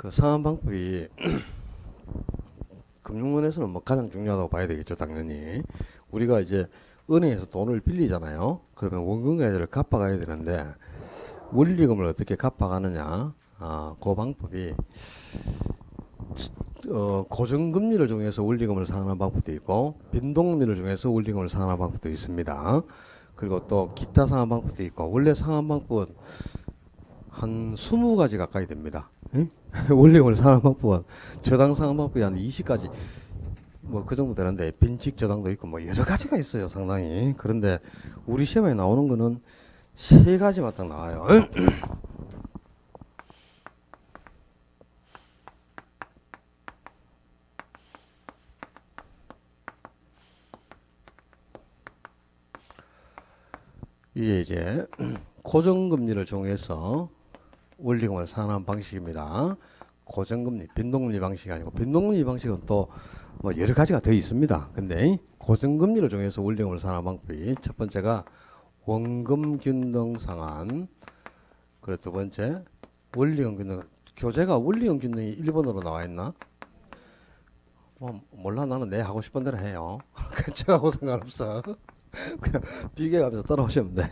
그 상환방법이 금융원에서는 뭐 가장 중요하다고 봐야 되겠죠, 당연히. 우리가 이제 은행에서 돈을 빌리잖아요. 그러면 원금과이자를 갚아가야 되는데 원리금을 어떻게 갚아가느냐? 그 방법이 고정금리를 정해서 원리금을 상환하는 방법도 있고 변동금리를 정해서 원리금을 상환하는 방법도 있습니다. 그리고 또 기타 상환 방법도 있고 원래 상환 방법은 한 20가지 가까이 됩니다. 원리금을 상환하는 방법은 저당 상환 방법이 한 20가지 뭐 그 정도 되는데 빈칙 저당도 있고 뭐 여러 가지가 있어요, 상당히. 그런데 우리 시험에 나오는 거는 3가지만 딱 나와요. 이게 이제 고정금리를 정해서 원리금을 상환하는 방식입니다. 고정금리, 변동금리 방식이 아니고 변동금리 방식은 또 뭐 여러 가지가 더 있습니다. 근데 고정금리를 정해서 원리금을 상환하는 방법이 첫 번째가 원금균등 상환, 그리고 두 번째 원리금 균등. 교재가 원리금 균등이 일본어로 나와 있나? 몰라, 나는 내 하고 싶은 대로 해요. 제가하고 상관없어. 그냥 비교하면서 따라오시면 돼.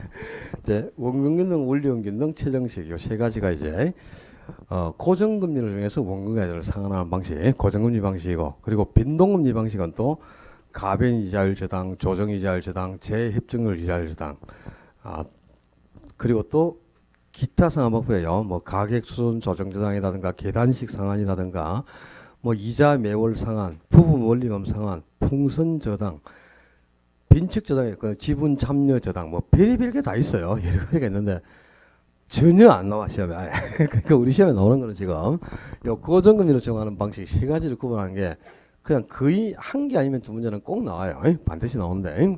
이제 원금균등, 원리금균등, 최정식 이 3가지가 이제 고정금리를 정해서 원금과이자를 상환하는 방식, 고정금리 방식이고, 그리고 변동금리 방식은 또 가변이자율 저당, 조정이자율 저당, 재협정률 이자율 저당, 그리고 또 기타 상환 방법이에요. 뭐 가격수준 조정 저당이라든가 계단식 상환이라든가 뭐 이자 매월 상환, 부분 원리금 상환, 풍선 저당, 빈축 저당이 있고 지분 참여 저당, 뭐 별의별 게 다 있어요. 여러 가지가 있는데 전혀 안 나와, 시험에. 그러니까 우리 시험에 나오는 거는 지금 요 고정금리를 정하는 방식 3가지를 구분하는 게 그냥 거의 한 개 아니면 2문제는 꼭 나와요. 반드시 나오는데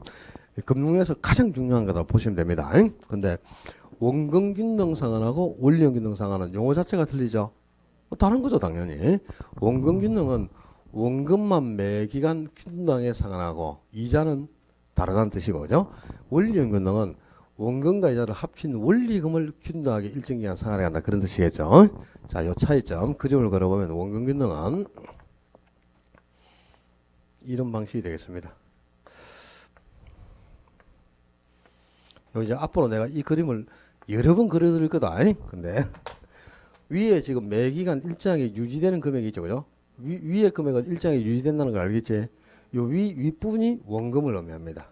금융에서 가장 중요한 거다 보시면 됩니다. 근데 원금균등 상환하고 원리금균등 상환은 용어 자체가 틀리죠. 다른 거죠, 당연히. 원금균등은 원금만 매기간 균등하게 상환하고 이자는 다르다는 뜻이거든요. 원리금균등은 원금과 이자를 합친 원리금을 균등하게 일정 기간 상환해 간다, 그런 뜻이겠죠. 자, 요 차이점 그림을 그려보면 원금균등은 이런 방식이 되겠습니다. 요 이제 앞으로 내가 이 그림을 여러 번 그려드릴 거다. 근데 위에 지금 매기간 일정하게 유지되는 금액이 있죠, 그죠? 위에 금액은 일정하게 유지된다는 걸 알겠지? 요 윗부분이 원금을 의미합니다.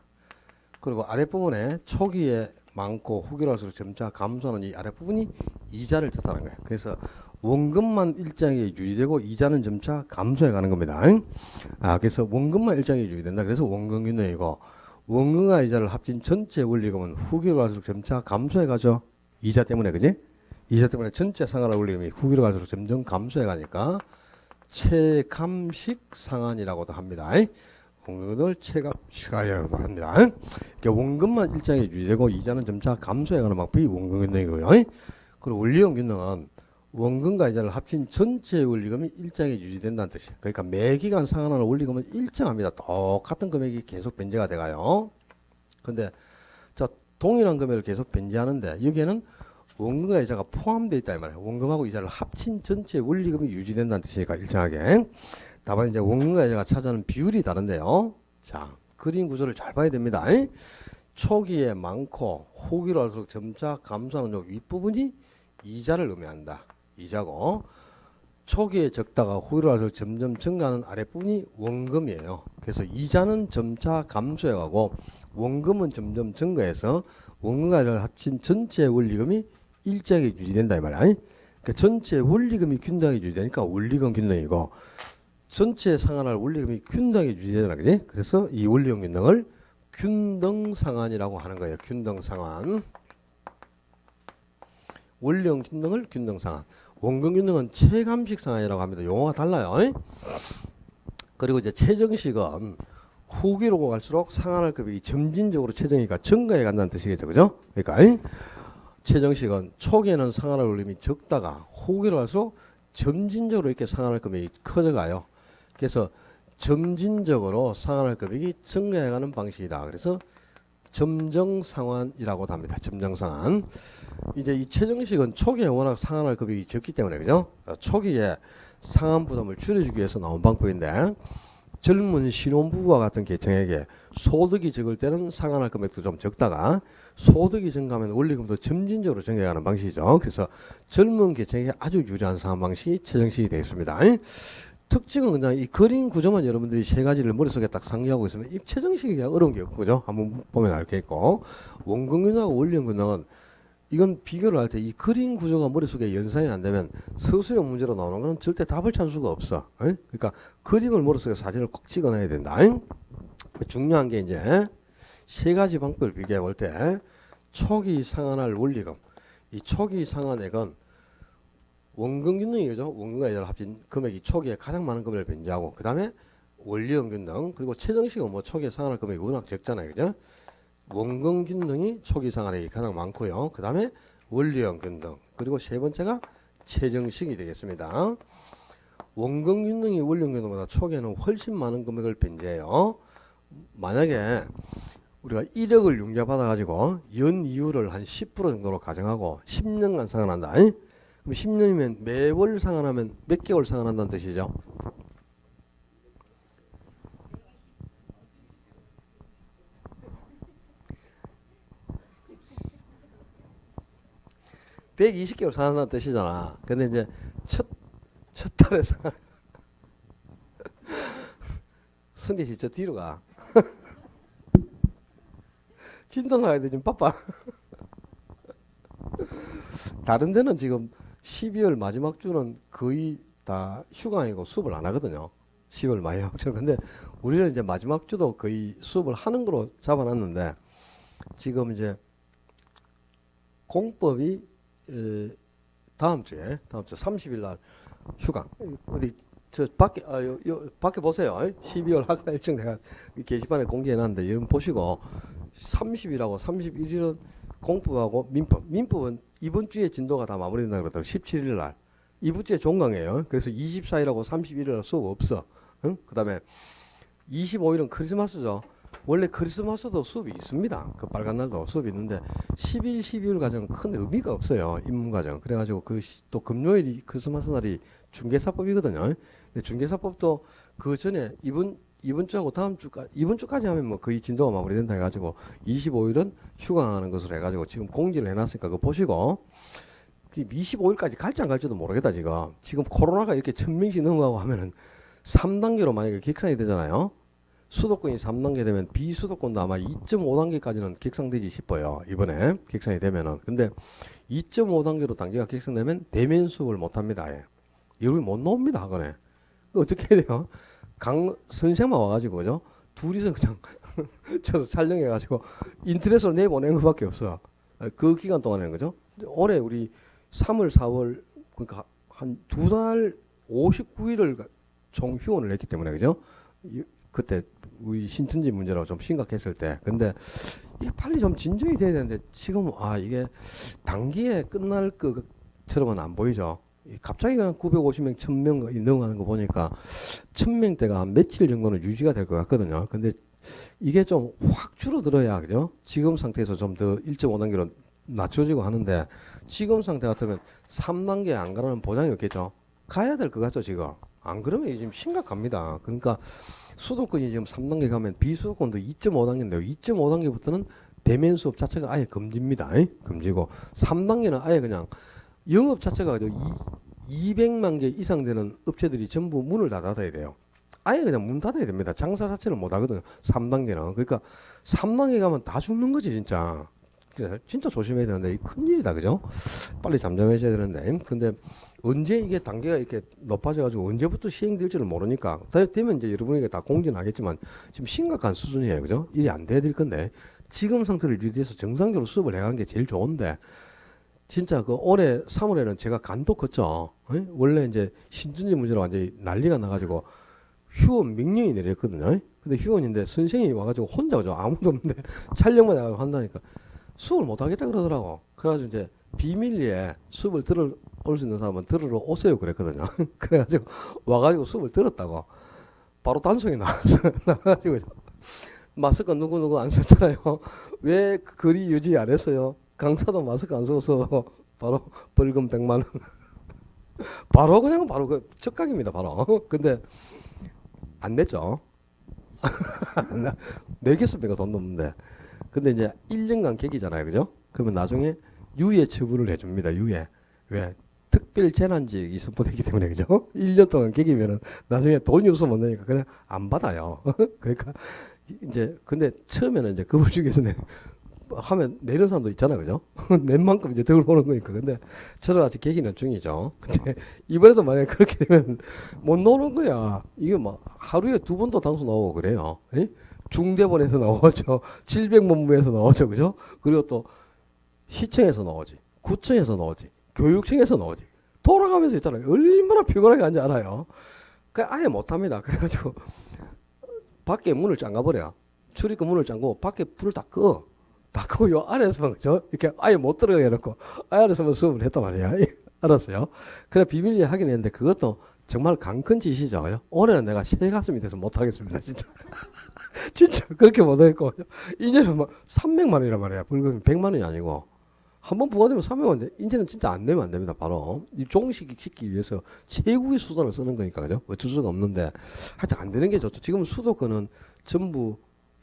그리고 아랫부분에 초기에 많고 후기로 할수록 점차 감소하는 이 아랫부분이 이자를 뜻하는 거예요. 그래서 원금만 일정하게 유지되고 이자는 점차 감소해 가는 겁니다. 그래서 원금만 일정하게 유지된다. 그래서 원금균등이고, 원금과 이자를 합친 전체 원리금은 후기로 갈수록 점차 감소해 가죠. 이자 때문에, 그지? 이자 때문에 전체 상환할 원리금이 후기로 갈수록 점점 감소해 가니까 체감식 상환이라고도 합니다. 원금을 체감식이라고도 합니다. 그러니까 원금만 일정하게 유지되고 이자는 점차 감소해가는 방법이 원금균등이고요. 그리고 원리금균등은 원금과 이자를 합친 전체 원리금이 일정하게 유지된다는 뜻이에요. 그러니까 매기간 상환하는 원리금은 일정합니다. 똑같은 금액이 계속 변제가 돼가요. 근데 자, 동일한 금액을 계속 변제하는데 여기에는 원금과 이자가 포함되어 있다 이 말이에요. 원금하고 이자를 합친 전체 원리금이 유지된다는 뜻이니까 일정하게. 다만 이제 원금과 이자가 차지하는 비율이 다른데요. 자, 그림 구조를 잘 봐야 됩니다. 초기에 많고 후기로 할수록 점차 감소하는 요 윗부분이 이자를 의미한다. 이자고, 초기에 적다가 후기로 할수록 점점 증가하는 아랫부분이 원금이에요. 그래서 이자는 점차 감소해가고 원금은 점점 증가해서 원금과 이자를 합친 전체 원리금이 일정하게 유지된다 이 말이야. 그러니까 전체 원리금이 균등하게 유지되니까 원리금 균등이고, 전체 상환할 원리금이 균등하게 유지되잖아, 그지? 그래서 이 원리금 균등을 균등 상환이라고 하는 거예요. 균등 상환. 원리금 균등을 균등 상환. 원금 균등은 체감식 상환이라고 합니다. 용어가 달라요. 그리고 이제 최정식은 후기로 갈수록 상환할 금액이 점진적으로 최정이니까 증가해 간다는 뜻이겠죠, 그죠? 그러니까 최정식은 초기에는 상환할 원리금이 적다가 후기로 갈수록 점진적으로 이렇게 상환할 금액이 커져가요. 그래서 점진적으로 상환할 금액이 증가해가는 방식이다. 그래서 점정상환이라고도 합니다. 점정상환. 이제 이 최정식은 초기에 워낙 상환할 금액이 적기 때문에 그죠? 초기에 상환 부담을 줄여주기 위해서 나온 방법인데 젊은 신혼부부와 같은 계층에게 소득이 적을 때는 상환할 금액도 좀 적다가 소득이 증가하면 원리금도 점진적으로 증가하는 방식이죠. 그래서 젊은 계층에게 아주 유리한 상환 방식이 최정식이 되겠습니다. 특징은 그냥 이 그림 구조만 여러분들이 세 가지를 머릿속에 딱 상기하고 있으면 이 최정식이 어려운 게 없고 그죠? 한번 보면 알겠고 원금균하고 원리금균은 이건 비교를 할 때 이 그림 구조가 머릿속에 연상이 안 되면 서술형 문제로 나오는 건 절대 답을 찾을 수가 없어. 그러니까 그림을 머릿속에 사진을 꼭 찍어놔야 된다. 중요한 게 이제 세 가지 방법을 비교해 볼 때 초기 상환할 원리금, 이 초기 상환액은 원금균등이죠. 원금과 예를 합친 금액이 초기에 가장 많은 금액을 변제하고 그 다음에 원리금균등 그리고 최정식은 뭐 초기에 상환할 금액이 워낙 적잖아요. 그죠? 원금균등이 초기 상환액이 가장 많고요. 그 다음에 원리금균등 그리고 세 번째가 최정식이 되겠습니다. 원금균등이 원리금균등보다 초기에는 훨씬 많은 금액을 변제해요. 만약에 우리가 1억을 융자받아 가지고 연 이율을 한 10% 정도로 가정하고 10년간 상환한다. 그럼 10년이면 매월 상환하면 몇 개월 상환한다는 뜻이죠? (120개월) 상환한다는 뜻이잖아. 근데 이제 첫 달에 상환 승계 씨 저 뒤로 가. 진도 나가야 돼. 지금 바빠. 다른 데는 지금 12월 마지막 주는 거의 다 휴강이고 수업을 안 하거든요. 12월 마지막 주는. 근데 우리는 이제 마지막 주도 거의 수업을 하는 거로 잡아놨는데 지금 이제 공법이 다음 주에 30일 날 휴강. 어디 저 밖에 밖에 보세요. 12월 학사 일정 내가 게시판에 공지해놨는데 여러분 보시고 30일하고 31일은 공법하고 민법은 이번 주에 진도가 다 마무리된다 그러더라고요. 17일 날 이번 주에 종강이에요. 그래서 24일하고 31일 날 수업 없어. 응? 그 다음에 25일은 크리스마스죠. 원래 크리스마스도 수업이 있습니다. 그 빨간 날도 수업이 있는데 10일, 12일 과정은 큰 의미가 없어요. 입문 과정. 그래가지고 또 금요일이 크리스마스 날이 중개사법이거든요. 근데 중개사법도 그 전에 이번 주하고 다음 주까지 이번 주까지 하면 뭐 거의 진도가 마무리된다 해가지고 25일은 휴강하는 것으로 해가지고 지금 공지를 해놨으니까 그거 보시고 25일까지 갈지 안 갈지도 모르겠다 지금 코로나가 이렇게 1000명씩 넘어가고 하면은 3단계로 만약에 객상이 되잖아요. 수도권이 3단계 되면 비수도권도 아마 2.5단계까지는 객상되지 싶어요. 이번에 객상이 되면은. 근데 2.5단계로 단계가 객상되면 대면 수업을 못 합니다. 여러분이 못 나옵니다. 학원에. 어떻게 해야 돼요? 선생만 와가지고, 그죠? 둘이서 그냥 저도 촬영해가지고 인터넷으로 내보낸 것밖에 없어. 그 기간 동안에는, 그죠? 올해 우리 3월, 4월, 그러니까 한 두 달 59일을 총 휴원을 했기 때문에, 그죠? 그때 우리 신천지 문제라고 좀 심각했을 때. 근데 이게 빨리 좀 진정이 돼야 되는데 지금 이게 단기에 끝날 것처럼은 안 보이죠. 갑자기 그냥 950명, 1000명 넘어가는 거 보니까 1000명대가 한 며칠 정도는 유지가 될 것 같거든요. 근데 이게 좀 확 줄어들어야, 그죠? 지금 상태에서 좀 더 1.5단계로 낮춰지고 하는데 지금 상태 같으면 3단계 안 가라는 보장이 없겠죠. 가야 될 것 같죠, 지금. 안 그러면 지금 심각합니다. 그러니까 수도권이 지금 3단계 가면 비수도권도 2.5단계인데요. 2.5단계부터는 대면 수업 자체가 아예 금지입니다. 금지고 3단계는 아예 그냥 영업 자체가 200만 개 이상 되는 업체들이 전부 문을 다 닫아야 돼요. 아예 그냥 문 닫아야 됩니다. 장사 자체를 못 하거든요. 3단계는. 그러니까 3단계 가면 다 죽는 거지 진짜. 진짜 조심해야 되는데 큰일이다. 그죠? 빨리 잠잠해져야 되는데. 근데 언제 이게 단계가 이렇게 높아져가지고 언제부터 시행될지를 모르니까 되면 이제 여러분에게 다 공지는 하겠지만 지금 심각한 수준이에요. 그죠? 일이 안 돼야 될 건데 지금 상태를 유지해서 정상적으로 수업을 해가는 게 제일 좋은데 진짜 그 올해 3월에는 제가 간도 컸죠. 원래 이제 신천지 문제로 완전히 난리가 나가지고 휴원 명령이 내렸거든요. 근데 휴원인데 선생님이 와가지고 혼자 오죠. 아무도 없는데 촬영만 해가지고 한다니까 수업을 못 하겠다 그러더라고. 그래가지고 이제 비밀리에 수업을 들어올 수 있는 사람은 들으러 오세요 그랬거든요. 그래가지고 와가지고 수업을 들었다고 바로 단속이 나와서 나가지고 마스크 누구 안 썼잖아요. 왜 거리 유지 안 했어요? 강사도 마스크 안 써서 바로 벌금 100만 원. 바로 그냥 바로 그 적각입니다. 바로. 근데 안 냈죠. 내겠습니까? 돈 넘는데. 근데 이제 1년간 객이잖아요. 그죠? 그러면 나중에 유예 처분을 해줍니다. 유예. 왜? 특별 재난지역이 선포되기 때문에 그죠? 1년 동안 객이면은 나중에 돈이 없으면 못 내니까 그냥 안 받아요. 그러니까 이제 근데 처음에는 이제 그분 중에서 하면 내는 사람도 있잖아요. 그죠? 낸 만큼 이제 덜 보는 거니까. 근데 저는 아직 계기는 중이죠. 근데 이번에도 만약에 그렇게 되면 못 노는 거야. 이게 막 하루에 2번도 당수 나오고 그래요. 에? 중대본에서 나오죠. 700문부에서 나오죠. 그죠? 그리고 또 시청에서 나오지. 구청에서 나오지. 교육청에서 나오지. 돌아가면서 있잖아요. 얼마나 피곤하게 하는지 알아요. 그 아예 못합니다. 그래가지고 밖에 문을 잠가버려. 출입구 문을 잠그고 밖에 불을 다 꺼. 다 끄고 요 안에서만 그죠? 이렇게 아예 못 들어가게 해놓고 안에서만 수업을 했단 말이야. 알았어요. 그래 비밀리에 하긴 했는데 그것도 정말 강큰 짓이죠. 올해는 내가 새 가슴이 돼서 못하겠습니다. 진짜. 진짜 그렇게 못하겠고 2년은 막 300만 원이란 말이야. 벌금이 100만 원이 아니고 한 번 부과되면 300만 원인데 이제는 진짜 안 되면 안 됩니다. 바로 이 종식시키기 위해서 최고의 수단을 쓰는 거니까 그죠? 어쩔 수가 없는데 하여튼 안 되는 게 좋죠. 지금 수도권은 전부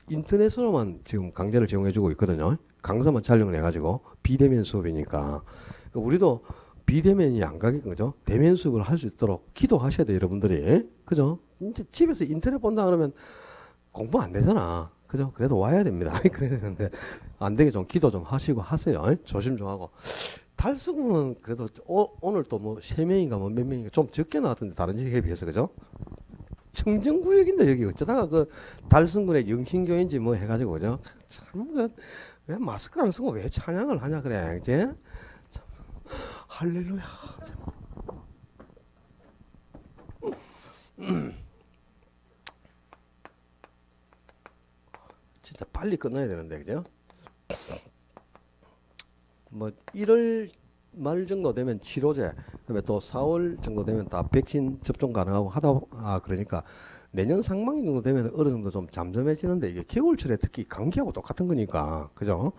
인터넷으로만 지금 강좌를 제공해주고 있거든요. 강사만 촬영을 해가지고 비대면 수업이니까 그러니까 우리도 비대면이 안 가겠죠. 그죠? 대면 수업을 할 수 있도록 기도하셔야 돼요, 여러분들이. 그죠? 이제 집에서 인터넷 본다 그러면 공부 안 되잖아. 그죠? 그래도 와야 됩니다. 그래야 되는데 안 되게 좀 기도 좀 하시고 하세요. 조심 좀 하고. 달성은 그래도 오늘 또 뭐 3명인가 뭐 몇 명인가 좀 적게 나왔던데 다른 지역에 비해서 그죠? 청정구역인데 여기 어쩌다가 그 달성군의 영신교인지 뭐 해가지고 그죠? 참 왜 마스크 안 쓰고 왜 찬양을 하냐 그래 이제 참, 할렐루야 참. 진짜 빨리 끝나야 되는데 그죠? 뭐 1월 말 정도 되면 치료제, 그다음에 또 4월 정도 되면 다 백신 접종 가능하고 그러니까 내년 상반기 정도 되면 어느 정도 좀 잠잠해지는데 이게 겨울철에 특히 감기하고 똑같은 거니까 그죠?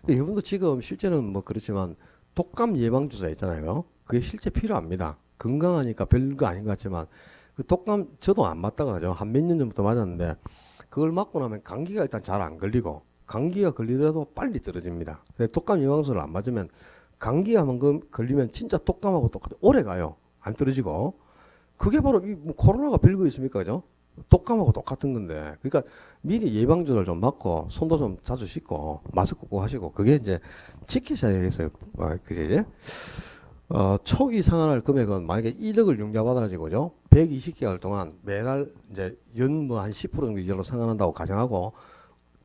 여러분도 지금 실제는 뭐 그렇지만 독감 예방 주사 있잖아요. 그게 실제 필요합니다. 건강하니까 별거 아닌 것 같지만 그 독감 저도 안 맞다가 그죠? 한 몇 년 전부터 맞았는데 그걸 맞고 나면 감기가 일단 잘 안 걸리고 감기가 걸리더라도 빨리 떨어집니다. 독감 예방주사를 안 맞으면 감기가 한번 걸리면 진짜 독감하고 똑같아. 오래 가요. 안 떨어지고. 그게 바로 뭐 코로나가 별거 있습니까? 그죠? 독감하고 똑같은 건데. 그러니까 미리 예방주사를 좀 맞고 손도 좀 자주 씻고 마스크 꼭 하시고 그게 이제 지키셔야 되겠어요. 그제 초기 상환할 금액은 만약에 1억을 융자받아가지고죠. 120개월 동안 매달 이제 연 뭐 한 10% 정도 이자로 상환한다고 가정하고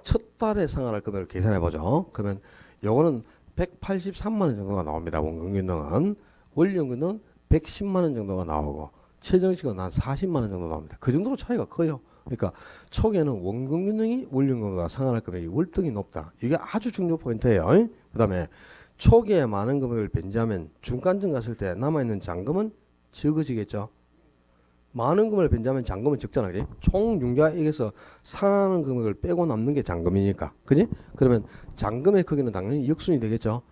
첫 달에 상환할 금액을 계산해 보죠. 그러면 요거는 183만 원 정도가 나옵니다. 원금균등은. 원료금은 110만 원 정도가 나오고 최저임금은 한 40만 원 정도 나옵니다. 그 정도로 차이가 커요. 그러니까 초기에는 원금균등이 원료금보다 상환할 금액이 월등히 높다. 이게 아주 중요 포인트예요. 그 다음에 초기에 많은 금액을 변제하면 중간점 갔을 때 남아있는 잔금은 적어지겠죠. 많은 금액을 변제하면 잔금은 적잖아. 그지? 총 융자액에서 상하는 금액을 빼고 남는 게 잔금이니까. 그지? 그러면 잔금의 크기는 당연히 역순이 되겠죠.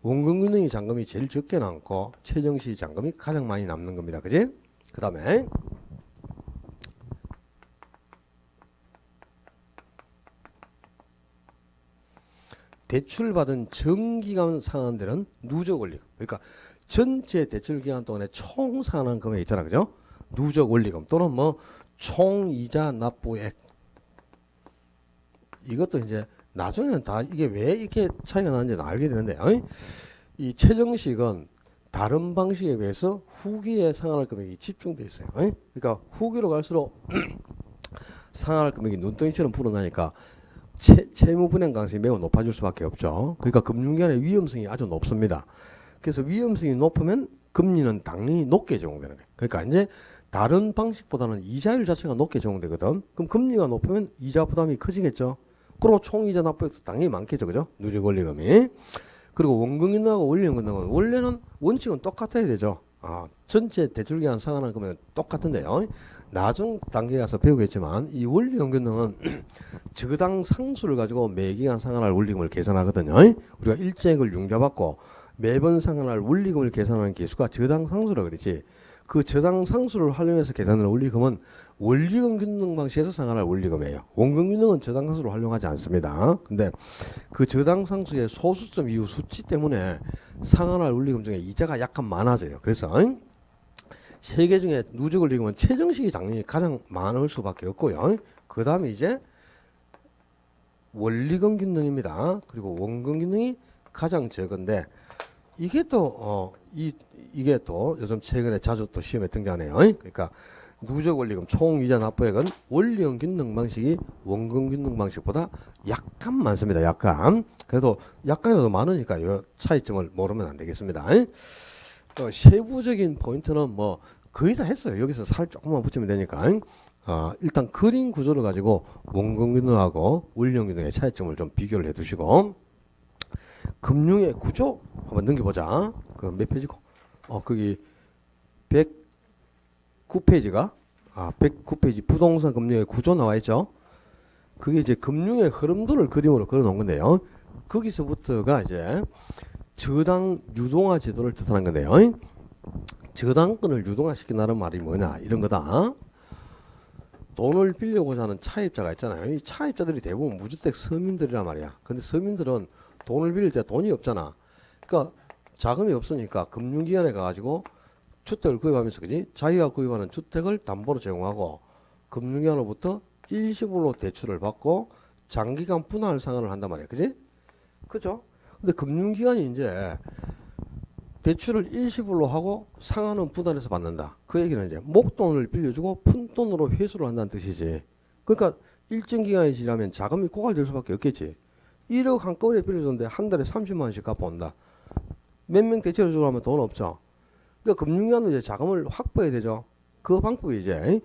원금균등이 잔금이 제일 적게 남고 최정시 잔금이 가장 많이 남는 겁니다. 그지? 그 다음에 대출받은 정기간 상환들은 누적 원리금. 그러니까 전체 대출 기간 동안에 총 상환한 금액 있잖아. 그죠? 누적 원리금 또는 뭐 총이자 납부액. 이것도 이제 나중에는 다 이게 왜 이렇게 차이가 나는지 알게 되는데 이 최정식은 다른 방식에 비해서 후기에 상환할 금액이 집중되어 있어요. 그러니까 후기로 갈수록 상환할 금액이 눈덩이처럼 불어나니까 채무분행 가능성이 매우 높아질 수밖에 없죠. 그러니까 금융기관의 위험성이 아주 높습니다. 그래서 위험성이 높으면 금리는 당연히 높게 제공되는 거예요. 그러니까 이제 다른 방식보다는 이자율 자체가 높게 제공되거든. 그럼 금리가 높으면 이자 부담이 커지겠죠. 그리고 총이자 납부액도 당연히 많겠죠. 그죠? 누적 원리금이. 그리고 원금균등하고 원리금은 원래는 원칙은 똑같아야 되죠. 전체 대출기간 상환한 거면 똑같은데요. 나중 단계에 가서 배우겠지만 이 원리연금능은 저당 상수를 가지고 매기간 상환할 원리금을 계산하거든요. 우리가 일정액을 융자받고 매번 상환할 원리금을 계산하는 기수가 저당 상수라 그러지. 그 저당 상수를 활용해서 계산하는 원리금은 원리금 균등 방식에서 상환할 원리금이에요. 원금 균등은 저당 상수를 활용하지 않습니다. 근데 그 저당 상수의 소수점 이후 수치 때문에 상환할 원리금 중에 이자가 약간 많아져요. 그래서 세 개 중에 누적 원리금은 최정식이 당연히 가장 많을 수밖에 없고요. 그 다음에 이제 원리금 균등입니다. 그리고 원금 균등이 가장 적은데 이게 또 이게 또 요즘 최근에 자주 또 시험에 등장하네요. 그러니까 누적 원리금 총 이자 납부액은 원리금 균등 방식이 원금 균등 방식보다 약간 많습니다. 약간. 그래도 약간이라도 많으니까 이 차이점을 모르면 안 되겠습니다. 세부적인 포인트는 뭐 거의 다 했어요. 여기서 살 조금만 붙이면 되니까. 일단 그림 구조를 가지고 원금 균등하고 원리금 균등의 차이점을 좀 비교를 해 두시고 금융의 구조 한번 넘겨보자. 그 몇 페이지고? 거기 109페이지가 109페이지 부동산 금융의 구조 나와 있죠. 그게 이제 금융의 흐름도를 그림으로 그려 놓은 건데요. 거기서부터가 이제 저당 유동화 제도를 뜻하는 건데요. 저당권을 유동화시킨다는 말이 뭐냐 이런 거다. 돈을 빌려고자 하는 차입자가 있잖아요. 이 차입자들이 대부분 무주택 서민들이란 말이야. 근데 서민들은 돈을 빌릴 때 돈이 없잖아. 그러니까 자금이 없으니까 금융기관에 가가지고 주택을 구입하면서 그지? 자기가 구입하는 주택을 담보로 제공하고 금융기관으로부터 일시불로 대출을 받고 장기간 분할 상환을 한단 말이야. 그지? 그죠? 근데 금융기관이 이제 대출을 일시불로 하고 상환은 분할해서 받는다. 그 얘기는 이제 목돈을 빌려주고 푼돈으로 회수를 한다는 뜻이지. 그러니까 일정 기간이 지나면 자금이 고갈될 수밖에 없겠지. 1억 한꺼번에 빌려줬는데 한 달에 30만 원씩 갚아온다. 몇 명 대출을 주고 하면 돈 없죠. 그러니까 금융기관은 이제 자금을 확보해야 되죠. 그 방법이 이제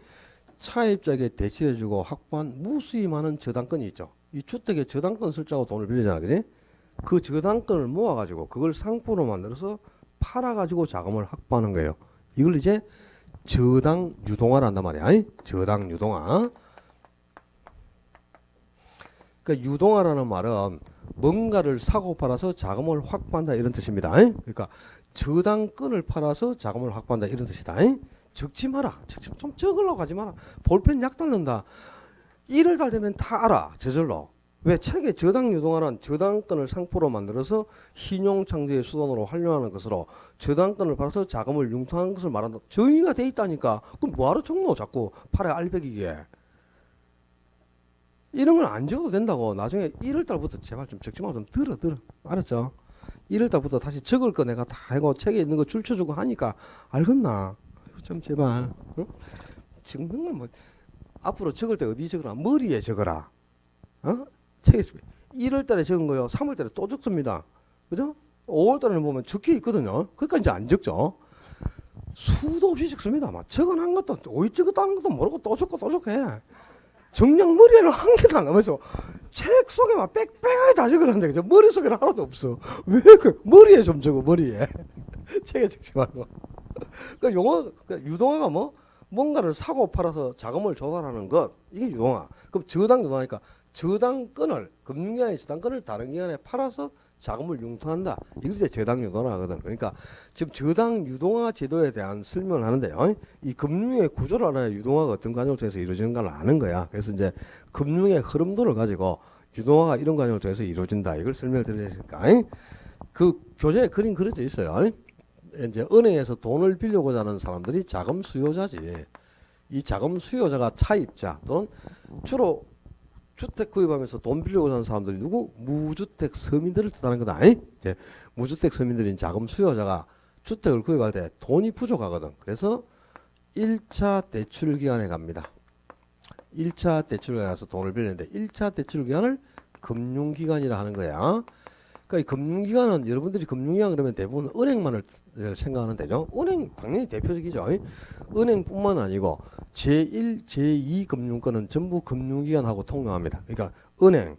차입자에게 대출해주고 확보한 무수히 많은 저당권이 있죠. 이 주택에 저당권 설정하고 돈을 빌리잖아, 그지? 그 저당권을 모아가지고 그걸 상품으로 만들어서 팔아가지고 자금을 확보하는 거예요. 이걸 이제 저당 유동화를 한단 말이야. 저당 유동화. 그러니까 유동화라는 말은 뭔가를 사고 팔아서 자금을 확보한다 이런 뜻입니다. 그러니까 저당권을 팔아서 자금을 확보한다 이런 뜻이다. 적지 마라. 좀 적으려고 하지 마라. 볼펜 약 달른다. 1월 달 되면 다 알아. 저절로. 왜 책에 저당 유동화는 저당권을 상표로 만들어서 신용창조의 수단으로 활용하는 것으로 저당권을 팔아서 자금을 융통한 것을 말한다. 정의가 돼 있다니까. 그럼 뭐하러 적노 자꾸 팔에 알배기게. 이런 건 안 적어도 된다고. 나중에 1월 달부터 제발 좀 적지 말고 좀 들어. 알았죠? 1월 달부터 다시 적을 거 내가 다 하고 책에 있는 거 줄쳐주고 하니까 알겠나? 좀 제발. 응? 적는 건 뭐 앞으로 적을 때 어디 적으라? 머리에 적어라. 책에 1월 달에 적은 거요. 3월 달에 또 적습니다. 그죠? 5월 달에 보면 적혀 있거든요. 그러니까 이제 안 적죠. 수도 없이 적습니다. 막 적어놓은 것도 어디 적었다는 것도 모르고 또 적고 또 적고 해. 정량 머리에는 한 개도 안 남아서 책 속에 막 빽빽하게 다 적어놨는데 그죠? 머릿속에는 하나도 없어. 왜 그 머리에 좀 적어 머리에. 책에 적지 말고. 그러니까 용어 그러니까 유동화가 뭐 뭔가를 사고 팔아서 자금을 조달하는 것 이게 유동화. 그럼 저당 유동화니까 저당권을 금융기관의 저당권을 다른 기관에 팔아서 자금을 융통한다. 이걸 이제 저당 유동화 하거든. 그러니까 지금 저당 유동화 제도에 대한 설명을 하는데요. 이 금융의 구조를 알아야 유동화가 어떤 과정을 통해서 이루어지는가를 아는 거야. 그래서 이제 금융의 흐름도를 가지고 유동화가 이런 과정을 통해서 이루어진다. 이걸 설명을 드리니까 그 교재에 그림 그려져 있어요. 이제 은행에서 돈을 빌려고자 하는 사람들이 자금 수요자지. 이 자금 수요자가 차입자 또는 주로 주택 구입하면서 돈 빌려고자 하는 사람들이 누구? 무주택 서민들을 뜻하는 거다. 이제 무주택 서민들인 자금 수요자가 주택을 구입할 때 돈이 부족하거든. 그래서 1차 대출 기관에 갑니다. 1차 대출 기관에 가서 돈을 빌리는데 1차 대출 기관을 금융기관이라 하는 거야. 그러니까 이 금융기관은 여러분들이 금융기관 그러면 대부분 은행만을 생각하는 데죠. 은행 당연히 대표적이죠. 은행뿐만 아니고 제1, 제2 금융권은 전부 금융기관하고 통용합니다. 그러니까 은행,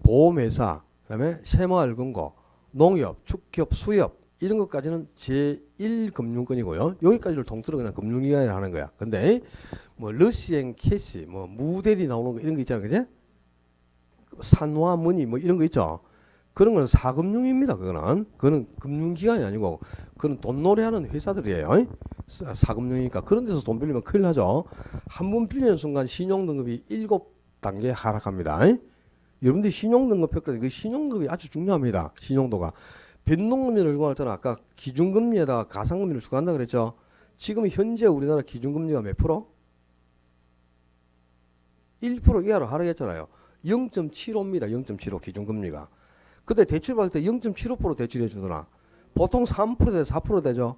보험회사, 그다음에 새마을금고, 농협, 축협, 수협 이런 것까지는 제1금융권이고요. 여기까지를 통틀어 그냥 금융기관이라 하는 거야. 근데 뭐 러시앤 캐시, 뭐 무대리 나오는 거 이런 거 있잖아요, 그제? 산화머니 뭐 이런 거 있죠. 그런 거는 사금융입니다. 그거는 금융기관이 아니고 그건 돈노래하는 회사들이에요. 사금융이니까 그런 데서 돈 빌리면 큰일 나죠. 한 번 빌리는 순간 신용등급이 7단계 하락합니다. 여러분들이 신용등급 평가 그 신용등급이 아주 중요합니다. 신용도가 변동금리를 적용할 때는 아까 기준금리에다가 가상금리를 추가한다 그랬죠. 지금 현재 우리나라 기준금리가 몇 프로? 1% 이하로 하락했잖아요. 0.75입니다. 0.75 기준금리가. 그때 대출 받을 때 0.75% 대출해 주더라. 보통 3%대 4% 되죠.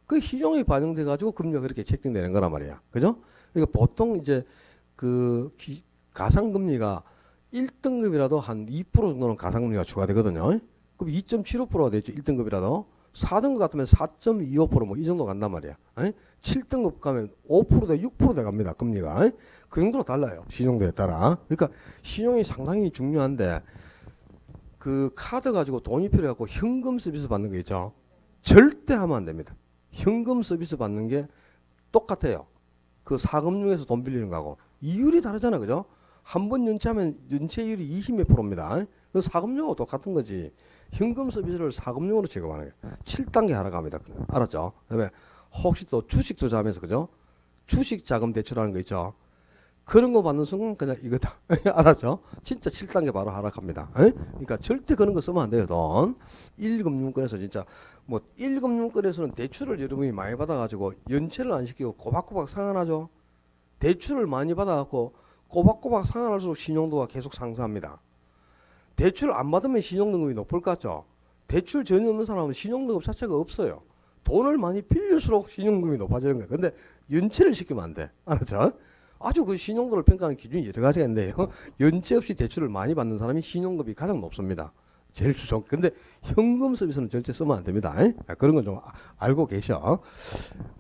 그 시중에 반영돼 가지고 금리가 그렇게 책정되는 거란 말이야. 그죠? 그러니까 보통 이제 그 가상금리가 1등급이라도 한 2% 정도는 가상금리가 추가되거든요. 그럼 2.75%가 되죠. 1등급이라도. 4등급 같으면 4.25%뭐 이 정도 간단 말이야. 7등급 가면 5%대 6%대 갑니다. 금리가. 그 정도로 달라요. 신용도에 따라. 그러니까 신용이 상당히 중요한데 그 카드 가지고 돈이 필요해갖고 현금 서비스 받는 거 있죠. 절대 하면 안 됩니다. 현금 서비스 받는 게 똑같아요. 그 사금융에서 돈 빌리는 거하고 이율이 다르잖아, 그죠? 한 번 연체하면 연체율이 20몇 %입니다. 그 사금융하고 똑같은 거지. 현금 서비스를 사금융으로 취급하는 거예요. 7단계 하락합니다. 알았죠? 그다음에 혹시 또 주식 투자하면서 그죠? 주식 자금 대출하는 거 있죠? 그런 거 받는 순간 그냥 이거다. 알았죠? 진짜 7단계 바로 하락합니다. 그러니까 절대 그런 거 쓰면 안 돼요, 돈. 1금융권에서 진짜 뭐 1금융권에서는 대출을 여러분이 많이 받아가지고 연체를 안 시키고 꼬박꼬박 상환하죠. 대출을 많이 받아갖고 꼬박꼬박 상환할수록 신용도가 계속 상승합니다. 대출 안 받으면 신용등급이 높을 것 같죠? 대출 전혀 없는 사람은 신용등급 자체가 없어요. 돈을 많이 빌릴수록 신용등급이 높아지는 거예요. 근데 연체를 시키면 안 돼. 알았죠? 아주 그 신용도를 평가하는 기준이 여러 가지가 있는데요. 연체 없이 대출을 많이 받는 사람이 신용급이 가장 높습니다. 제일 좋은. 근데 현금 서비스는 절대 쓰면 안 됩니다. 그런 건 좀 알고 계셔.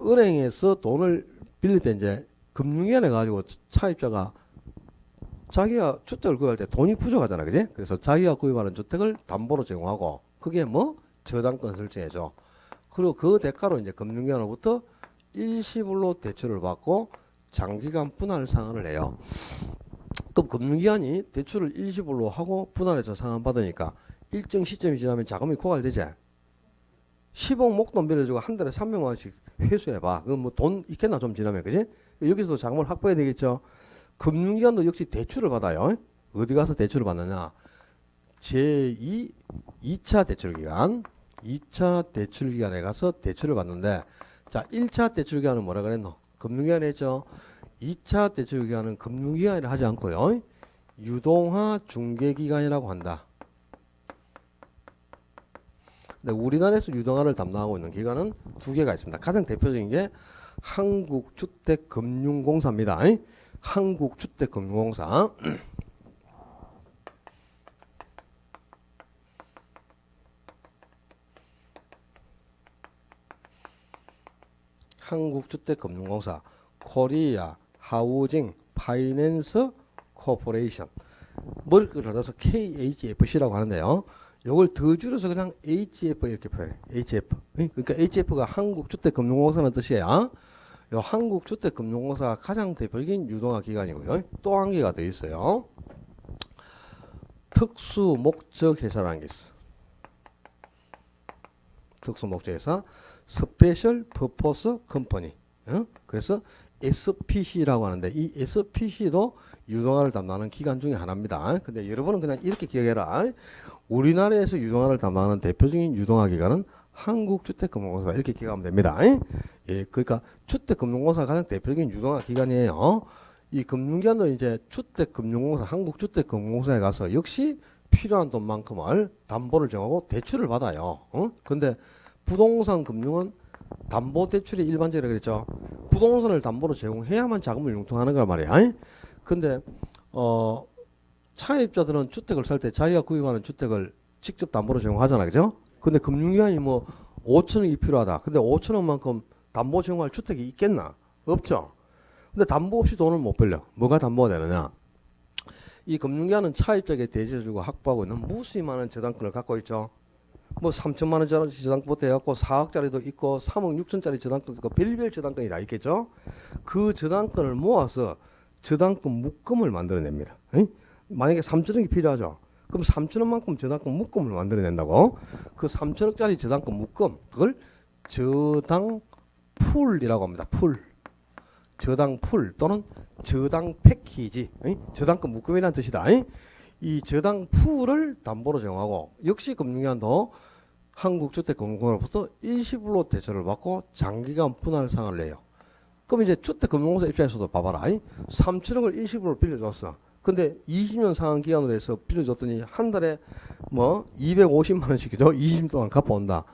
은행에서 돈을 빌릴 때 이제 금융위원회 가지고 차입자가 자기가 주택을 구입할 때 돈이 부족하잖아, 그지? 그래서 자기가 구입하는 주택을 담보로 제공하고 그게 뭐 저당권 설정해줘. 그리고 그 대가로 이제 금융기관으로부터 일시불로 대출을 받고 장기간 분할 상환을 해요. 그럼 금융기관이 대출을 일시불로 하고 분할해서 상환 받으니까 일정 시점이 지나면 자금이 고갈되지. 10억 목돈 빌려주고 한 달에 300만 원씩 회수해봐. 그럼 뭐 돈 있겠나 좀 지나면, 그지? 여기서도 자금을 확보해야 되겠죠. 금융기관도 역시 대출을 받아요. 어디 가서 대출을 받느냐? 제2, 2차 대출기관, 2차 대출기관에 가서 대출을 받는데, 자, 1차 대출기관은 뭐라 그랬노? 금융기관이 했죠. 2차 대출기관은 금융기관이라 하지 않고요. 유동화 중개기관이라고 한다. 근데 우리나라에서 유동화를 담당하고 있는 기관은 두 개가 있습니다. 가장 대표적인 게 한국주택금융공사입니다. 한국주택금융공사. 한국주택금융공사, 코리아 하우징 파이낸스 코퍼레이션, 머리를 달아서 KHFC라고 하는데요. 요걸 더 줄여서 그냥 HF 이렇게 표현해. HF. 그러니까 HF가 한국주택금융공사라는 뜻이에요. 요 한국주택금융공사가 가장 대표적인 유동화 기관이고요. 또 한 개가 더 있어요. 특수목적회사라는 게 있어. 특수목적회사, 스페셜 퍼포스 컴퍼니. 그래서 SPC라고 하는데 이 SPC도 유동화를 담당하는 기관 중에 하나입니다. 근데 여러분은 그냥 이렇게 기억해라. 우리나라에서 유동화를 담당하는 대표적인 유동화 기관은 한국주택금융공사 이렇게 기억하면 됩니다. 예, 그러니까 주택금융공사가 가장 대표적인 유동화 기관이에요. 이 금융기관도 이제 주택금융공사, 한국주택금융공사에 가서 역시 필요한 돈만큼을 담보를 정하고 대출을 받아요. 근데 부동산 금융은 담보 대출이 일반적이라 그랬죠. 부동산을 담보로 제공해야만 자금을 융통하는 거란 말이야. 근데 차입자들은 주택을 살 때 자기가 구입하는 주택을 직접 담보로 제공하잖아, 그죠? 근데 금융기관이 뭐 5천억이 필요하다. 근데 5천억만큼 담보 제공할 주택이 있겠나? 없죠. 근데 담보 없이 돈을 못 빌려. 뭐가 담보가 되느냐? 이 금융기관은 차입자에게 대지해주고 확보하고 있는 무수히 많은 저당권을 갖고 있죠. 뭐 3천만 원짜리 저당권부터 해갖고 4억짜리도 있고 3억 6천짜리 저당권도 있고 별별 저당권이 다 있겠죠. 그 저당권을 모아서 저당권 묶음을 만들어냅니다. 에? 만약에 3천억이 필요하죠. 그럼 3천억만큼 저당권 묶음을 만들어낸다고. 그 3천억짜리 저당권 묶음 그걸 저당풀이라고 합니다. 풀. 저당풀 또는 저당 패키지. 에? 저당권 묶음이라는 뜻이다. 에? 이 저당풀을 담보로 정하고 역시 금융위원도 한국주택금융공사로부터 일시불로 대출을 받고 장기간 분할 상환을 내요. 그럼 이제 주택금융공사 입장에서도 봐봐라. 3천억을 일시불로 빌려줬어. 근데 20년 상환 기간으로 해서 빌려줬더니 한 달에 뭐 250만 원씩이죠. 20년 동안 갚아온다.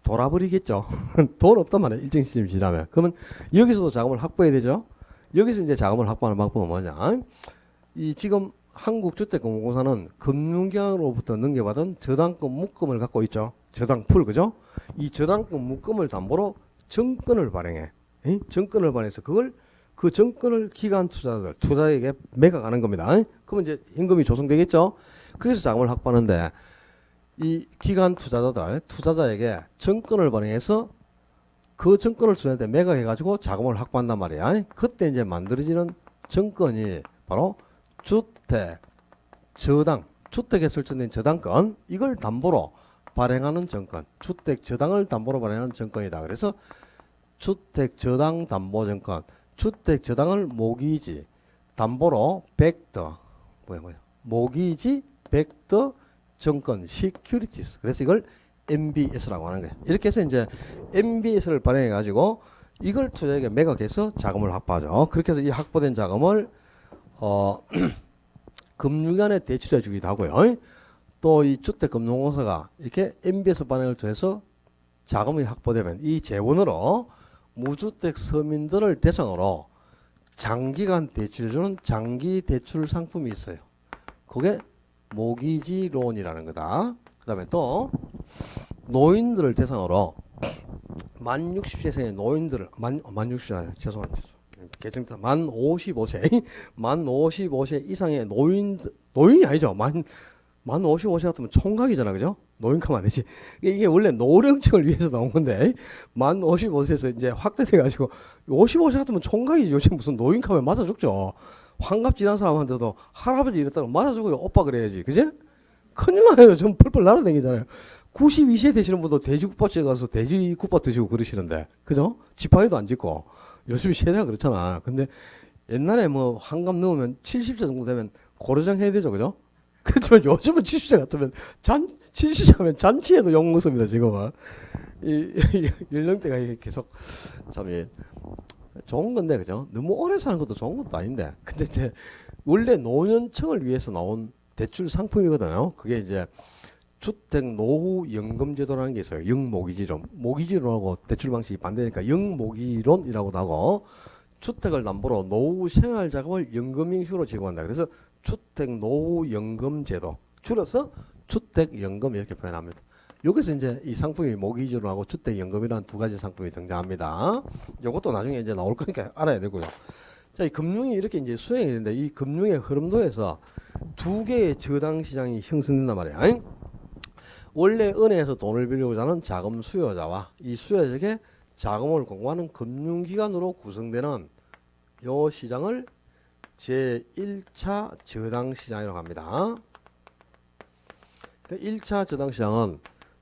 돌아버리겠죠. 돈 없단 말이야. 일정 시점 지나면. 그러면 여기서도 자금을 확보해야 되죠. 여기서 이제 자금을 확보하는 방법은 뭐냐. 이 지금 한국주택금융공사는 금융기관으로부터 넘겨받은 저당권 묶음을 갖고 있죠. 저당풀, 그죠? 이 저당권 묶음을 담보로 정권을 발행해. 정권을 발행해서 그 정권을 기관 투자에게 매각하는 겁니다. 그러면 이제 현금이 조성되겠죠? 그래서 자금을 확보하는데 이 기관 투자자에게 정권을 발행해서 그 정권을 투자한테 매각해가지고 자금을 확보한단 말이야. 그때 이제 만들어지는 정권이 바로 주택, 저당, 주택에 설정된 저당권, 이걸 담보로 발행하는 정권, 주택 저당을 담보로 발행하는 정권이다. 그래서 주택 저당 담보 정권, 주택 저당을 모기지 담보로 백더 모기지 백더 정권 시큐리티스. 그래서 이걸 MBS라고 하는 거예요. 이렇게 해서 이제 MBS를 발행해 가지고 이걸 투자에게 매각해서 자금을 확보하죠. 그렇게 해서 이 확보된 자금을 금융기관에 대출해 주기도 하고요. 또 이 주택금융공사가 이렇게 MBS 발행을 통해서 자금이 확보되면 이 재원으로 무주택 서민들을 대상으로 장기간 대출해주는 장기 대출 상품이 있어요. 그게 모기지 론이라는 거다. 그 다음에 또 노인들을 대상으로 만 60세의 노인들을 만 60세 죄송합니다. 개정부터 만 55세 만 55세 이상의 노인이 아니죠. 만 55세 같으면 총각이잖아, 그죠? 노인카면 안 되지. 이게 원래 노령층을 위해서 나온 건데 만 55세에서 이제 확대돼가지고 55세 같으면 총각이지. 요즘 무슨 노인카면 맞아 죽죠. 환갑 지난 사람한테도 할아버지 이랬다고 맞아 죽어요. 오빠 그래야지, 그지? 큰일 나요. 좀 펄펄 날아다니잖아요. 92세 되시는 분도 돼지국밥집에 가서 돼지국밥 드시고 그러시는데, 그죠? 지팡이도 안 짚고. 요즘 세대가 그렇잖아. 근데 옛날에 뭐 환갑 넘으면 70세 정도 되면 고려장 해야 되죠, 그죠? 그렇지만 요즘은 70세 같으면 70세면 잔치에도 욕 먹습니다, 지금은. 이 연령대가 이게 계속 참 좋은 건데, 그죠? 너무 오래 사는 것도 좋은 것도 아닌데. 근데 이제 원래 노년층을 위해서 나온 대출 상품이거든요. 그게 이제 주택 노후 연금 제도라는 게 있어요. 영모기지론. 모기지론하고 대출 방식이 반대니까 영모기론이라고도 하고, 주택을 담보로 노후 생활 자금을 연금형식으로 제공한다. 그래서 주택 노후 연금 제도, 줄여서 주택 연금 이렇게 표현합니다. 여기서 이제 이 상품이 모기지론하고 주택 연금이라는 두 가지 상품이 등장합니다. 이것도 나중에 이제 나올 거니까 알아야 되고요. 자, 이 금융이 이렇게 이제 수행이 되는데 이 금융의 흐름도에서 두 개의 저당 시장이 형성된단 말이야. 원래 은행에서 돈을 빌리고자 하는 자금 수요자와 이 수요자에게 자금을 공급하는 금융기관으로 구성되는 이 시장을 제1차 저당시장이라고 합니다. 1차 저당시장은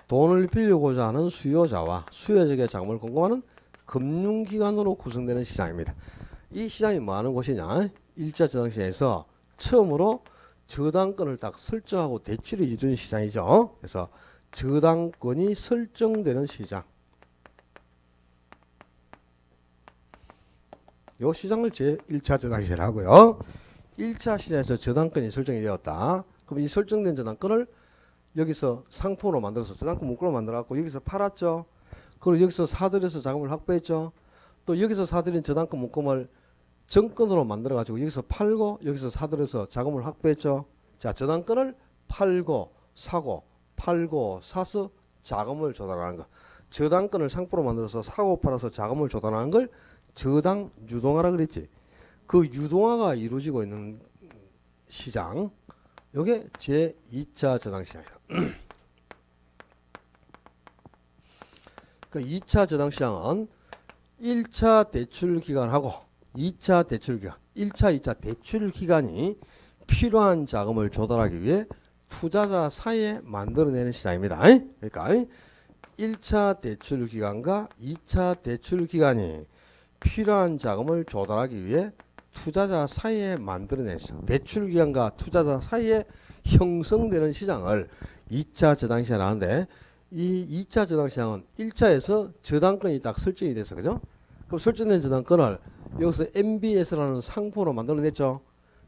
돈을 빌리고자 하는 수요자와 수요자에게 자금을 공급하는 금융기관으로 구성되는 시장입니다. 이 시장이 뭐 하는 곳이냐? 1차 저당시장에서 처음으로 저당권을 딱 설정하고 대출이 이루어진 시장이죠. 그래서 저당권이 설정되는 시장. 이 시장을 제1차 저당시장이라고 하고요. 1차 시장에서 저당권이 설정이 되었다. 그럼 이 설정된 저당권을 여기서 상품으로 만들어서 저당권 묶음으로 만들어갖고 여기서 팔았죠. 그리고 여기서 사들여서 자금을 확보했죠. 또 여기서 사들인 저당권 묶음을 정권으로 만들어가지고 여기서 팔고 여기서 사들여서 자금을 확보했죠. 자, 저당권을 팔고 사고 팔고 사서 자금을 조달하는 거. 저당권을 상품으로 만들어서 사고 팔아서 자금을 조달하는 걸 저당 유동화라 그랬지. 그 유동화가 이루어지고 있는 시장, 이게 제2차 저당 시장이다. 그러니까 2차 저당시장은 1차 대출 기간하고 2차 대출 기간, 1차, 2차 대출 기간이 필요한 자금을 조달하기 위해 투자자 사이에 만들어내는 시장입니다. 그러니까 1차 대출 기간과 2차 대출 기간이 필요한 자금을 조달하기 위해 투자자 사이에 만들어내는 시장. 대출 기간과 투자자 사이에 형성되는 시장을 2차 저당시장을 하는데 이 2차 저당시장은 1차에서 저당권이 딱 설정이 돼서 그죠? 그럼 설정된 저당권을 여기서 MBS라는 상품으로 만들어냈죠.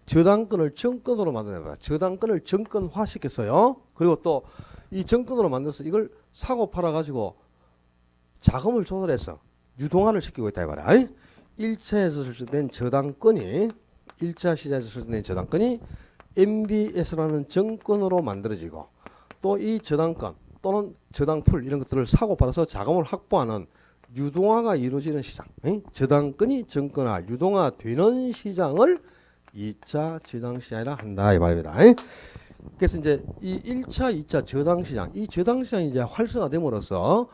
저당권을 정권으로 만들어냅니다. 저당권을 정권화 시켰어요. 그리고 또 이 정권으로 만들어서 이걸 사고 팔아가지고 자금을 조달해서 유동화를 시키고 있다 이 말이야. 1차에서 설정된 저당권이 1차 시장에서 설정된 저당권이 MBS라는 정권으로 만들어지고 또 이 저당권 또는 저당풀 이런 것들을 사고 팔아서 자금을 확보하는 유동화가 이루어지는 시장, 저당권이 정권화, 유동화 되는 시장을 2차 저당시장이라 한다 이 말입니다. 그래서 이제 이 1차, 2차 저당시장, 이 저당시장이 이제 활성화됨으로써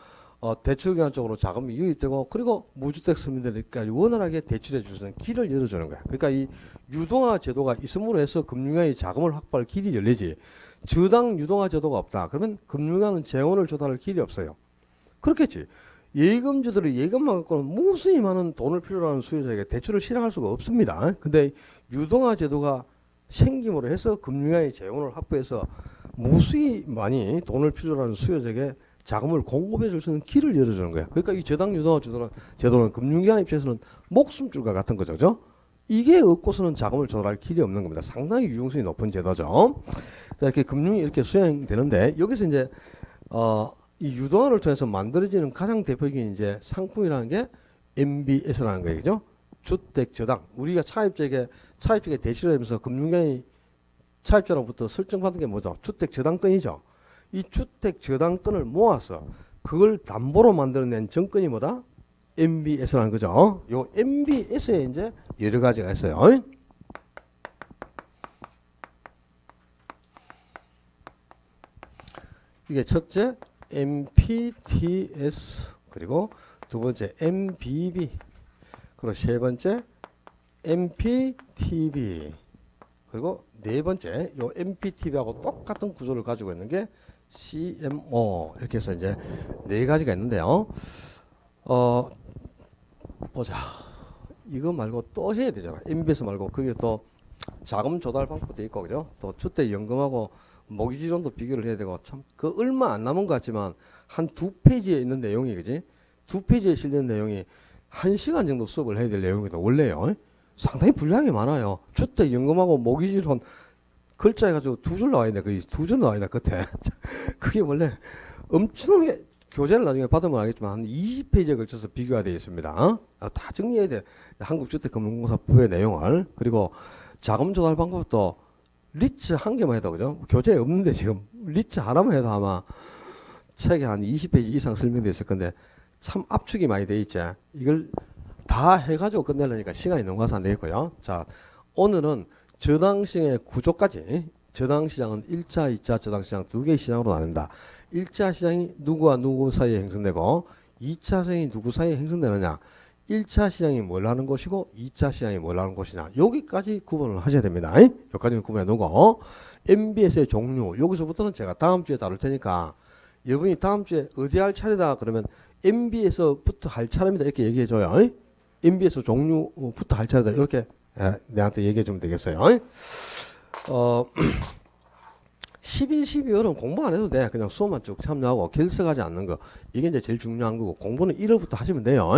대출기관 쪽으로 자금이 유입되고 그리고 무주택 서민들까지 원활하게 대출해 줄 수 있는 길을 열어주는 거야. 그러니까 이 유동화 제도가 있음으로 해서 금융기관이 자금을 확보할 길이 열리지. 저당 유동화 제도가 없다. 그러면 금융기관은 재원을 조달할 길이 없어요. 그렇겠지. 예금주들이 예금만 갖고는 무수히 많은 돈을 필요로 하는 수요자에게 대출을 실행할 수가 없습니다. 근데 유동화 제도가 생김으로 해서 금융기관이 재원을 확보해서 무수히 많이 돈을 필요로 하는 수요자에게 자금을 공급해 줄 수 있는 길을 열어주는 거야. 그러니까 이 저당 유동화 제도는 금융기관 입장에서는 목숨줄과 같은 거죠. 그죠? 이게 없고서는 자금을 조달할 길이 없는 겁니다. 상당히 유용성이 높은 제도죠. 자, 이렇게 금융이 이렇게 수행되는데 여기서 이제 이 유동화를 통해서 만들어지는 가장 대표적인 이제 상품이라는 게 MBS라는 거예요. 그죠? 주택 저당. 우리가 차입자에게 대출을 하면서 금융기관이 차입자로부터 설정받은 게 뭐죠? 주택 저당권이죠. 이 주택 저당권을 모아서 그걸 담보로 만들어낸 정권이 뭐다? MBS라는 거죠. 요 MBS에 이제 여러 가지가 있어요. 이게 첫째 MPTS, 그리고 두 번째 MBB, 그리고 세 번째 MPTB, 그리고 네 번째 요 MPTB하고 똑같은 구조를 가지고 있는 게 CMO. 이렇게 해서 이제 네 가지가 있는데요. 보자. 이거 말고 또 해야 되잖아. MBS 말고 그게 또 자금 조달 방법도 있고 그죠? 또 주택연금하고 모기지론도 비교를 해야 되고 참 그 얼마 안 남은 것 같지만 한 두 페이지에 있는 내용이 그지? 두 페이지에 실린 내용이 1시간 정도 수업을 해야 될 내용이다 원래요. 상당히 분량이 많아요. 주택연금하고 모기지론 글자 해가지고 두 줄 나와 있네. 거의 두 줄 나와 있네 끝에. 그게 원래 엄청나게 교재를 나중에 받으면 알겠지만 한 20페이지에 걸쳐서 비교가 되어 있습니다. 다 정리해야 돼. 한국주택금융공사법의 내용을. 그리고 자금 조달 방법도 리츠 한 개만 해도 그죠? 교재에 없는데 지금 리츠 하나만 해도 아마 책에 한 20페이지 이상 설명되어 있을 건데 참 압축이 많이 돼 있지. 이걸 다 해가지고 끝내려니까 시간이 너무 가서 안 되겠고요. 자, 오늘은 저당시장의 구조까지. 저당시장은 1차, 2차 저당시장 두 개의 시장으로 나눈다. 1차 시장이 누구와 누구 사이에 형성되고 2차 시장이 누구 사이에 형성되느냐. 1차 시장이 뭘 하는 것이고 2차 시장이 뭘 하는 것이냐. 여기까지 구분을 하셔야 됩니다. 여기까지는 구분해 놓고 MBS의 종류. 여기서부터는 제가 다음 주에 다룰 테니까 여러분이 다음 주에 어디 할 차례다 그러면 MBS부터 할 차례입니다. 이렇게 얘기해 줘요. MBS 종류부터 할 차례다. 이렇게 내한테 얘기해 주면 되겠어요. 11, 12월은 공부 안 해도 돼. 그냥 수업만 쭉 참여하고 결석하지 않는 거. 이게 이제 제일 중요한 거고 공부는 1월부터 하시면 돼요.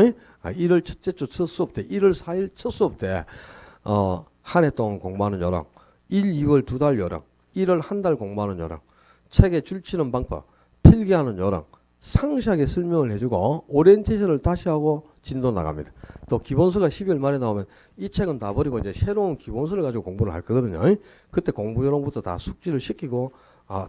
1월 첫째 주 첫 수업 때, 1월 4일 첫 수업 때 한 해 동안 공부하는 요령, 1, 2월 두 달 요령, 1월 한 달 공부하는 요령, 책에 줄치는 방법, 필기하는 요령 상세하게 설명을 해주고 오리엔테이션을 다시 하고 진도 나갑니다. 또 기본서가 12월 말에 나오면 이 책은 다 버리고 이제 새로운 기본서를 가지고 공부를 할 거거든요. 그때 공부 요령부터 다 숙지를 시키고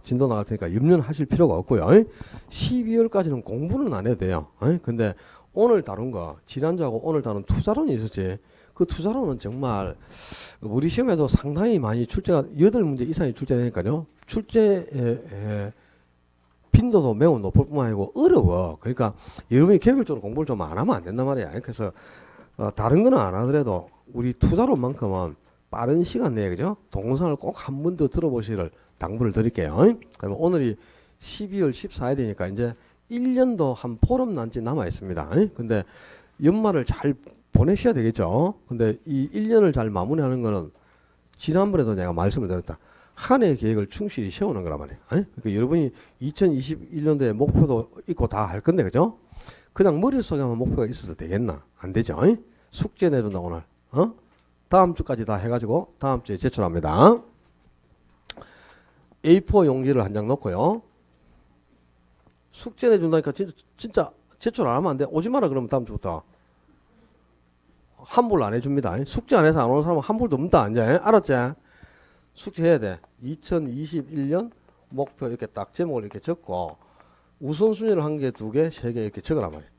진도 나갈 테니까 염려하실 필요가 없고요. 12월까지는 공부는 안 해도 돼요. 근데 오늘 다룬 거 지난주하고 오늘 다룬 투자론이 있었지. 그 투자론은 정말 우리 시험에도 상당히 많이 출제가 8문제 이상이 출제되니까요. 출제 빈도도 매우 높을 뿐만 아니고 어려워. 그러니까 여러분이 개별적으로 공부를 좀 안 하면 안 된단 말이야. 그래서 다른 거는 안 하더라도 우리 투자론만큼은 빠른 시간 내에 그죠? 동영상을 꼭 한 번 더 들어보시기를 당부를 드릴게요. 그러면 오늘이 12월 14일이니까 이제 1년도 한 보름 남짓 남아 있습니다. 근데 연말을 잘 보내셔야 되겠죠. 근데 이 1년을 잘 마무리하는 거는 지난번에도 내가 말씀을 드렸다. 한 해 계획을 충실히 세우는 거란 말이에요. 그러니까 여러분이 2021년도에 목표도 있고 다 할 건데 그죠? 그냥 머릿속에만 목표가 있어도 되겠나? 안 되죠. 숙제 내준다 오늘. 다음 주까지 다 해가지고 다음 주에 제출합니다. A4 용지를 한 장 넣고요. 숙제 내준다니까 진짜 제출 안 하면 안 돼. 오지 마라 그러면 다음 주부터. 환불 안 해줍니다. 숙제 안 해서 안 오는 사람은 환불도 없다. 이제 알았지? 숙제 해야 돼. 2021년 목표 이렇게 딱 제목을 이렇게 적고 우선순위를 한 개, 두 개, 세 개 이렇게 적으란 말이야.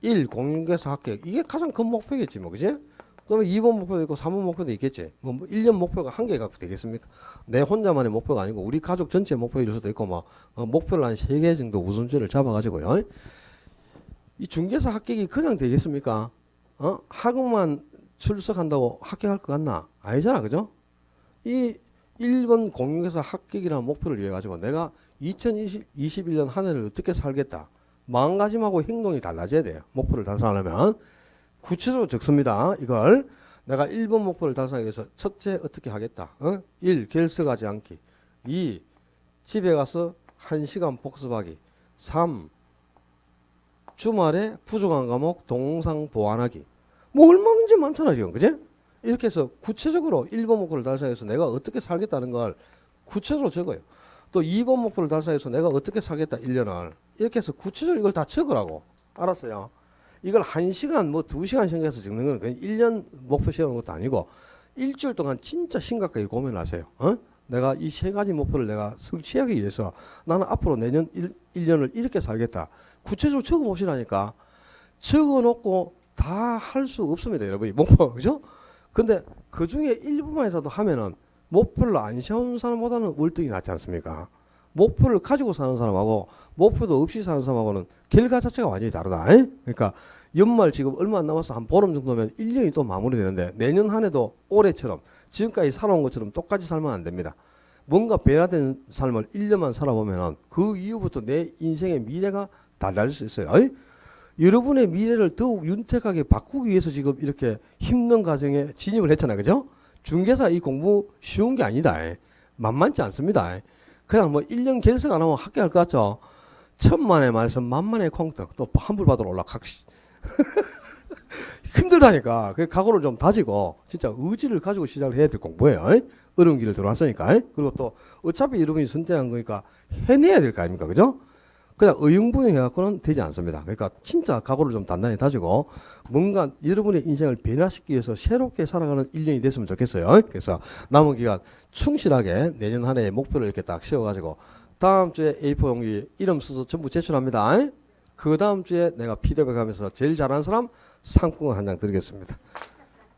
1. 공인중개사 합격. 이게 가장 큰 목표겠지 뭐 그지? 그러면 2번 목표도 있고 3번 목표도 있겠지. 뭐 1년 목표가 한 개 갖고 되겠습니까? 내 혼자만의 목표가 아니고 우리 가족 전체 목표일 수도 있고 뭐 목표를 한 3개 정도 우선순위를 잡아가지고요. 이 중개사 합격이 그냥 되겠습니까? 학원만 출석한다고 합격할 것 같나? 아니잖아 그죠? 이 1번 공인중개사 합격이라는 목표를 위해 가지고 내가 2021년 한 해를 어떻게 살겠다. 마음가짐하고 행동이 달라져야 돼요. 목표를 달성하려면. 구체적으로 적습니다. 이걸 내가 1번 목표를 달성하기 위해서 첫째 어떻게 하겠다. 1. 결석하지 않기. 2. 집에 가서 1시간 복습하기. 3. 주말에 부족한 과목 동영상 보완하기. 뭐 얼마든지 많잖아 지금 그지? 이렇게 해서 구체적으로 1번 목표를 달성해서 내가 어떻게 살겠다는 걸 구체적으로 적어요. 또 2번 목표를 달성해서 내가 어떻게 살겠다 1년을 이렇게 해서 구체적으로 이걸 다 적으라고. 알았어요? 이걸 1시간 뭐 2시간 생각해서 적는 건 그냥 1년 목표 세우는 것도 아니고 일주일 동안 진짜 심각하게 고민을 하세요. 내가 이 세 가지 목표를 내가 성취하기 위해서 나는 앞으로 내년 1년을 이렇게 살겠다. 구체적으로 적어보시라니까. 적어놓고 다 할 수 없습니다. 여러분이 목표 그죠? 근데 그 중에 일부만이라도 하면은 목표를 안 세운 사람보다는 월등히 낫지 않습니까? 목표를 가지고 사는 사람하고 목표도 없이 사는 사람하고는 결과 자체가 완전히 다르다. 그러니까 연말 지금 얼마 안 남아서 한 보름 정도면 1년이 또 마무리되는데 내년 한 해도 올해처럼 지금까지 살아온 것처럼 똑같이 살면 안 됩니다. 뭔가 변화된 삶을 1년만 살아보면은 그 이후부터 내 인생의 미래가 달라질 수 있어요. 여러분의 미래를 더욱 윤택하게 바꾸기 위해서 지금 이렇게 힘든 과정에 진입을 했잖아요. 그죠? 중개사 이 공부 쉬운 게 아니다. 만만치 않습니다. 그냥 뭐 1년 결석 안 하면 합격할 것 같죠? 천만의 말씀 만만의 콩떡 또 환불 받으러 올라가. 힘들다니까. 그 각오를 좀 다지고 진짜 의지를 가지고 시작을 해야 될 공부예요. 어려운 길을 들어왔으니까. 그리고 또 어차피 여러분이 선택한 거니까 해내야 될 거 아닙니까? 그죠? 그냥 의용부용해갖고는 되지 않습니다. 그러니까 진짜 각오를 좀 단단히 다지고 뭔가 여러분의 인생을 변화시키기 위해서 새롭게 살아가는 1년이 됐으면 좋겠어요. 그래서 남은 기간 충실하게 내년 한 해의 목표를 이렇게 딱 세워가지고 다음 주에 A4 용지 이름 써서 전부 제출합니다. 그 다음 주에 내가 피드백 하면서 제일 잘하는 사람 상품권 한 장 드리겠습니다.